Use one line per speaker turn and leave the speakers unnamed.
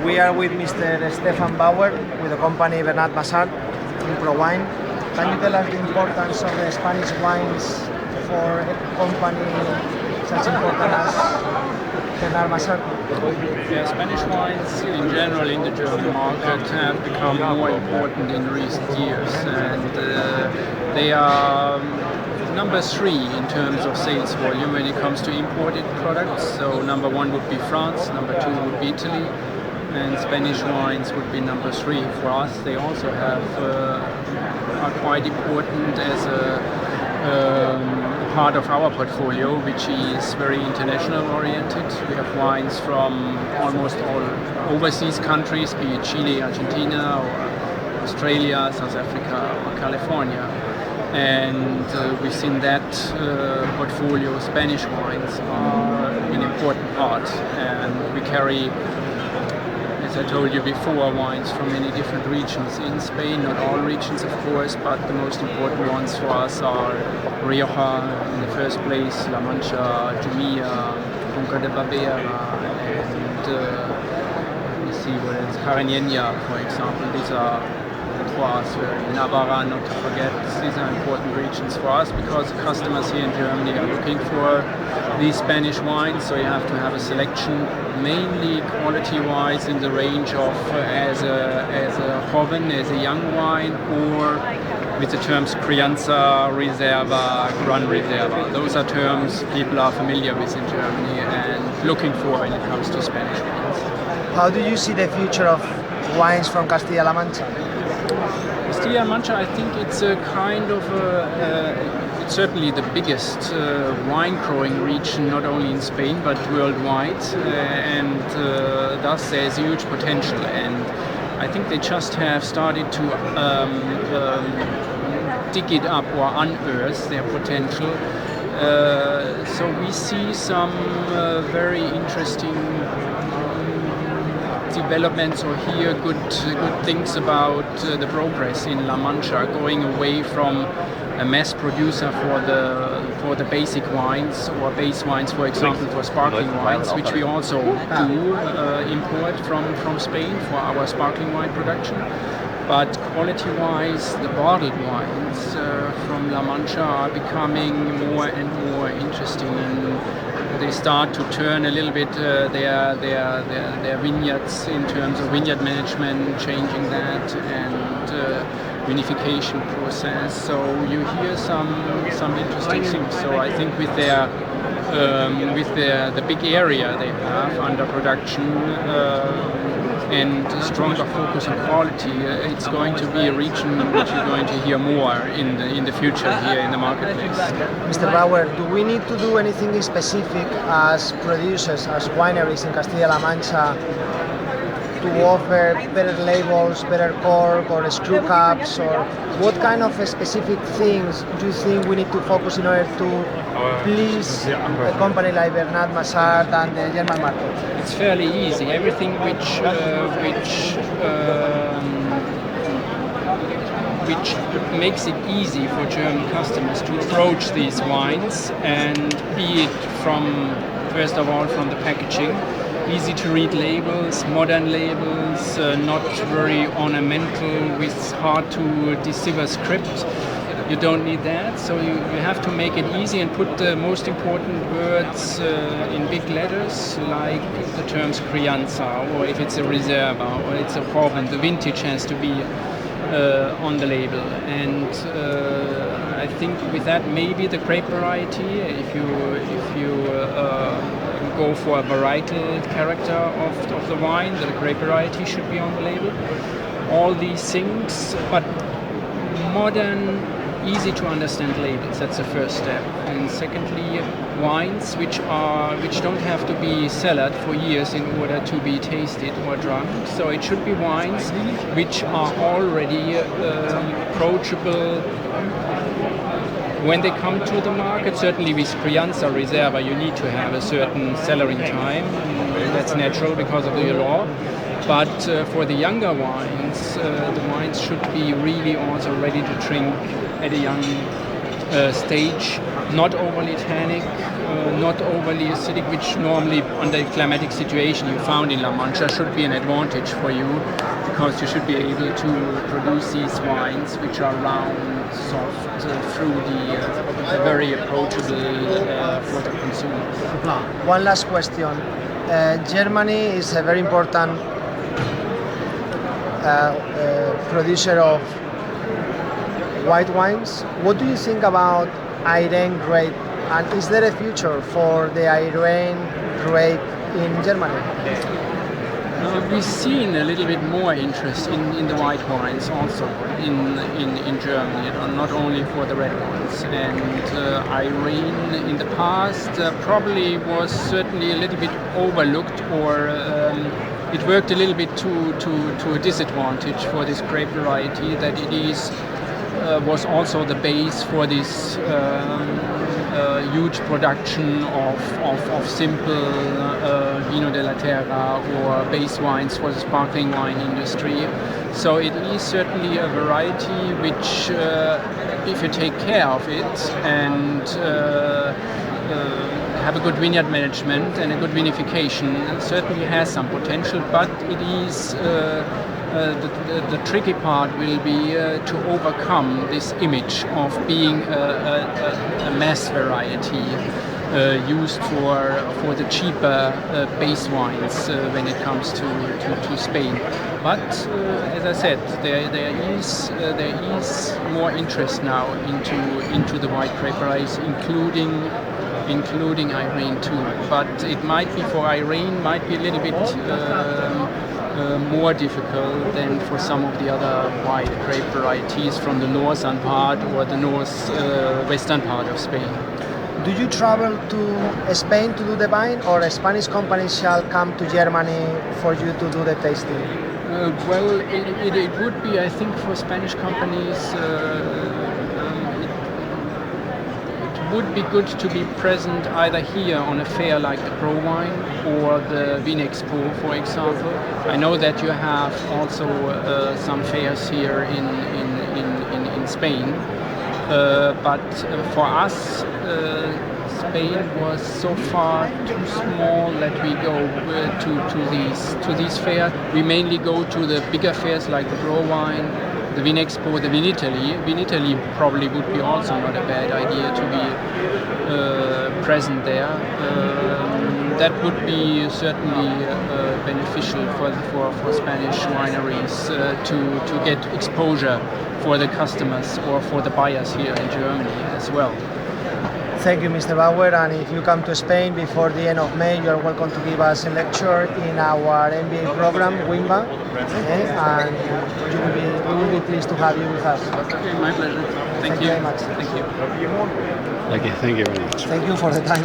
We are with Mr. Stefan Bauer with the company Bernard-Massard in PROWEIN. Can you tell us the importance of the Spanish wines for a company such important as Bernard-Massard?
Yeah, Spanish wines in general in the German market have become more important in recent years, and they are number 3 in terms of sales volume when it comes to imported products. So number 1 would be France, number 2 would be Italy, and Spanish wines would be number 3 for us. They also are quite important as a part of our portfolio, which is very international oriented. We have wines from almost all overseas countries, be it Chile, Argentina, or Australia, South Africa, or California. And within that portfolio, Spanish wines are an important part. And we carry, as I told you before, wines from many different regions in Spain, not all regions of course, but the most important ones for us are Rioja in the first place, La Mancha, Jumilla, Conca de Barbera, and you see what else, Cariñena, for example. These are Navarra, not to forget. These are important regions for us because customers here in Germany are looking for these Spanish wines, so you have to have a selection, mainly quality-wise in the range of as a joven, as a young wine, or with the terms crianza, reserva, gran reserva. Those are terms people are familiar with in Germany and looking for when it comes to Spanish wines.
How do you see the future of wines from Castilla-La Mancha?
Castilla-La Mancha, I think it's a kind of it's certainly the biggest wine growing region, not only in Spain but worldwide, and thus there's huge potential. And I think they just have started to dig it up or unearth their potential. So we see some very interesting developments or hear good things about the progress in La Mancha, going away from a mass producer for the basic wines or base wines, for example, for sparkling wines, which we also do import from Spain for our sparkling wine production. But quality-wise, the bottled wines from La Mancha are becoming more and more interesting, and they start to turn a little bit their vineyards in terms of vineyard management, changing that, and vinification process. So you hear some interesting things. So I think with the big area they have under production and a stronger focus on quality, it's going to be a region which you're going to hear more in the future here in the marketplace.
Mr. Bauer, do we need to do anything specific as producers, as wineries in Castilla-La Mancha, to offer better labels, better cork or screw caps, or what kind of specific things do you think we need to focus in order to please a company like Bernard-Massard and the German market?
It's fairly easy. Everything which makes it easy for German customers to approach these wines, and be it from, first of all, from the packaging, easy to read labels, modern labels, not very ornamental with hard to decipher script. You don't need that, so you have to make it easy and put the most important words in big letters, like the terms crianza, or if it's a reserva, or it's a joven, the vintage has to be on the label. And I think with that, maybe the grape variety, if you go for a varietal character of the wine, the grape variety should be on the label. All these things, but modern, easy to understand labels, that's the first step. And secondly, wines which don't have to be cellared for years in order to be tasted or drunk. So it should be wines which are already approachable when they come to the market. Certainly with Crianza Reserva you need to have a certain cellaring time. That's natural because of the law. But for the younger wines, the wines should be really also ready to drink at a young stage, not overly tannic, not overly acidic, which normally under the climatic situation you found in La Mancha should be an advantage for you, because you should be able to produce these wines which are round, soft, fruity, very approachable for the consumer.
One last question. Germany is a very important producer of white wines. What do you think about Irene grape, and is there a future for the Irene grape in Germany?
We've seen a little bit more interest in the white wines also in Germany, not only for the red ones. And Irene in the past probably was certainly a little bit overlooked, or it worked a little bit to a disadvantage for this grape variety, that it was also the base for this huge production of simple vino della terra or base wines for the sparkling wine industry. So it is certainly a variety which, if you take care of it and have a good vineyard management and a good vinification, it certainly has some potential, but it is the tricky part will be to overcome this image of being a mass variety used for the cheaper base wines when it comes to Spain. But as I said, there is more interest now into the white grape varieties, including Irene too. But it might be for Irene might be a little bit more difficult than for some of the other white grape varieties from the northern part or the western part of Spain.
Do you travel to Spain to do the wine, or Spanish companies shall come to Germany for you to do the tasting?
Well, it would be, I think, for Spanish companies, it would be good to be present either here on a fair like the PROWEIN or the Vinexpo, for example. I know that you have also some fairs here in Spain, but for us, Spain was so far too small that we go to these fairs. We mainly go to the bigger fairs like the PROWEIN, the Vinexpo, the Vinitaly. Vinitaly probably would be also not a bad idea to be present there. That would be certainly beneficial for Spanish wineries to get exposure for the customers or for the buyers here in Germany as well.
Thank you, Mr. Bauer, and if you come to Spain before the end of May, you are welcome to give us a lecture in our MBA program, WIMBA, and we will be pleased to have you with us.
Okay, my pleasure. Thank you
very much.
Thank you.
Okay, thank you very much.
Thank you for the time.